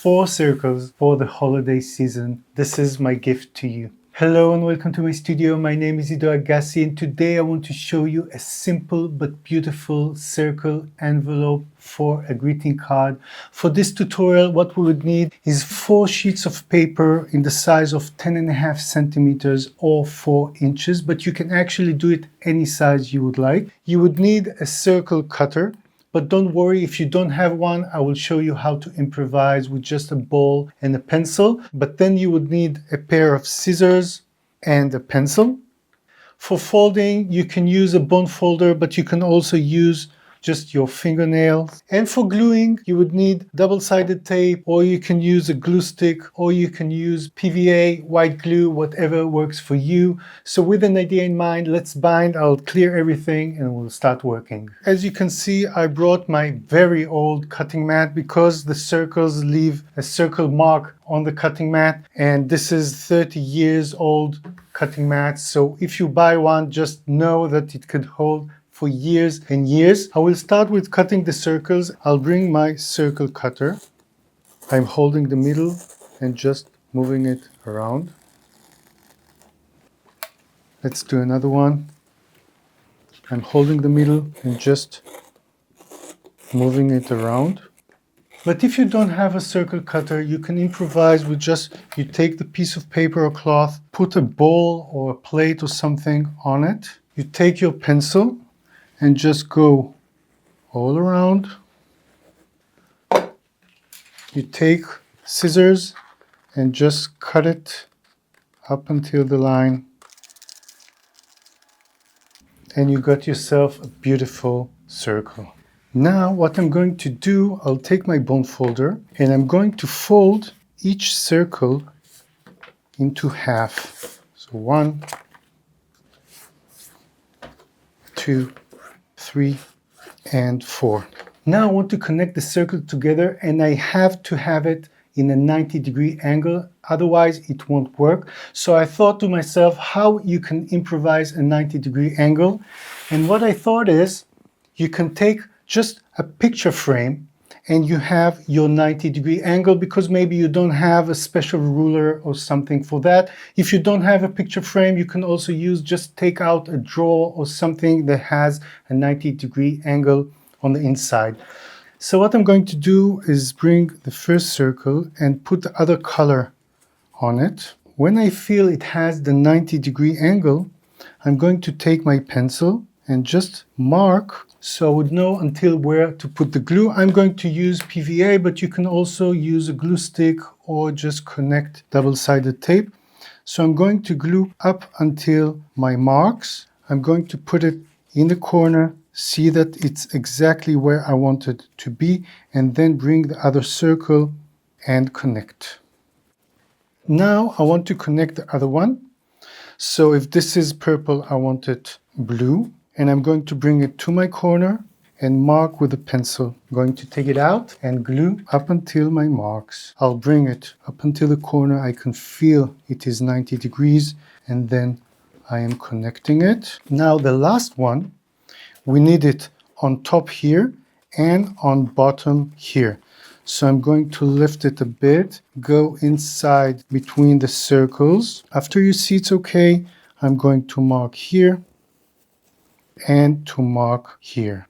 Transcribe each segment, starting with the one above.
4 circles for the holiday season. This is my gift to you. Hello and welcome to my studio. My name is Ido Agassi and today I want to show you a simple but beautiful circle envelope for a greeting card. For this tutorial, what we would need is 4 sheets of paper in the size of 10.5 centimeters or 4 inches, but you can actually do it any size you would like. You would need a circle cutter. But don't worry, if you don't have one, I will show you how to improvise with just a ball and a pencil. But then you would need a pair of scissors and a pencil. For folding, you can use a bond folder, but you can also use just your fingernails. And for gluing, you would need double-sided tape, or you can use a glue stick, or you can use PVA, white glue, whatever works for you. So with an idea in mind, let's bind. I'll clear everything and we'll start working. As you can see, I brought my very old cutting mat because the circles leave a circle mark on the cutting mat, and this is 30 years old cutting mat. So if you buy one, just know that it could hold for years and years. I will start with cutting the circles. I'll bring my circle cutter. I'm holding the middle and just moving it around. Let's do another one. I'm holding the middle and just moving it around. But if you don't have a circle cutter, you can improvise with just, you take the piece of paper or cloth, put a bowl or a plate or something on it. You take your pencil and just go all around. You take scissors and just cut it up until the line. And you got yourself a beautiful circle. Now what I'm going to do, I'll take my bond folder and I'm going to fold each circle into half. So 1, 2, 3, and 4. Now I want to connect the circle together and I have to have it in a 90-degree angle, otherwise it won't work. So I thought to myself how you can improvise a 90-degree angle. And what I thought is you can take just a picture frame and you have your 90-degree angle, because maybe you don't have a special ruler or something for that. If you don't have a picture frame, you can also just take out a drawer or something that has a 90-degree angle on the inside. So what I'm going to do is bring the first circle and put the other color on it. When I feel it has the 90-degree angle, I'm going to take my pencil and just mark, so I would know until where to put the glue. I'm going to use PVA, but you can also use a glue stick or just connect double-sided tape. So I'm going to glue up until my marks. I'm going to put it in the corner, see that it's exactly where I want it to be, and then bring the other circle and connect. Now I want to connect the other one. So if this is purple, I want it blue. And I'm going to bring it to my corner and mark with a pencil. I'm going to take it out and glue up until my marks. I'll bring it up until the corner. I can feel it is 90 degrees, and then I am connecting it. Now the last one, we need it on top here and on bottom here. So I'm going to lift it a bit, go inside between the circles. After you see it's okay, I'm going to mark here and to mark here.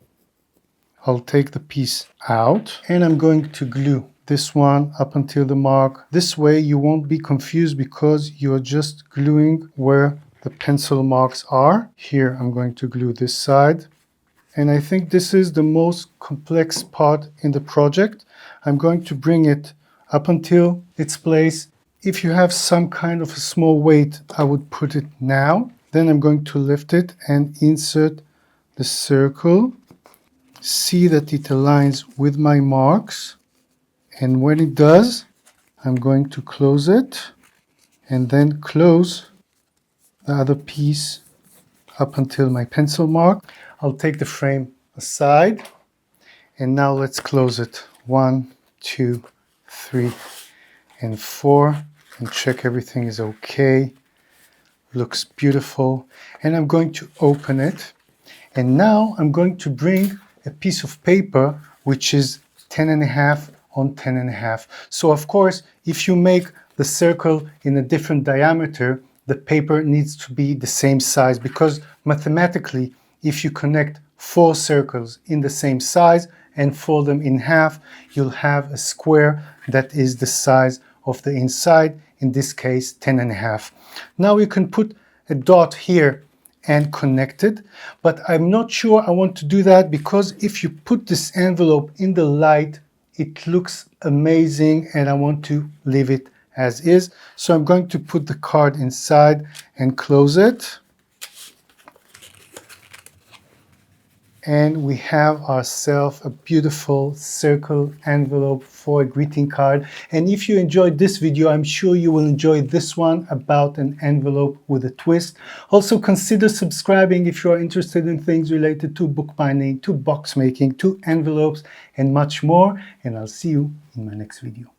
I'll take the piece out and I'm going to glue this one up until the mark. This way you won't be confused because you're just gluing where the pencil marks are. Here I'm going to glue this side. And I think this is the most complex part in the project. I'm going to bring it up until its place. If you have some kind of a small weight, I would put it now. Then I'm going to lift it and insert the circle. See that it aligns with my marks. And when it does, I'm going to close it and then close the other piece up until my pencil mark. I'll take the frame aside and now let's close it. 1, 2, 3, and 4, and check everything is okay. Looks beautiful. And I'm going to open it. And now I'm going to bring a piece of paper which is 10.5 on 10.5. So of course, if you make the circle in a different diameter, the paper needs to be the same size, because mathematically, if you connect 4 circles in the same size and fold them in half, you'll have a square that is the size of the inside, in this case 10.5. Now you can put a dot here and connect it, but I'm not sure I want to do that, because if you put this envelope in the light, it looks amazing and I want to leave it as is. So I'm going to put the card inside and close it. And we have ourselves a beautiful circle envelope for a greeting card. And if you enjoyed this video, I'm sure you will enjoy this one about an envelope with a twist. Also consider subscribing if you are interested in things related to bookbinding, to box making, to envelopes, and much more. And I'll see you in my next video.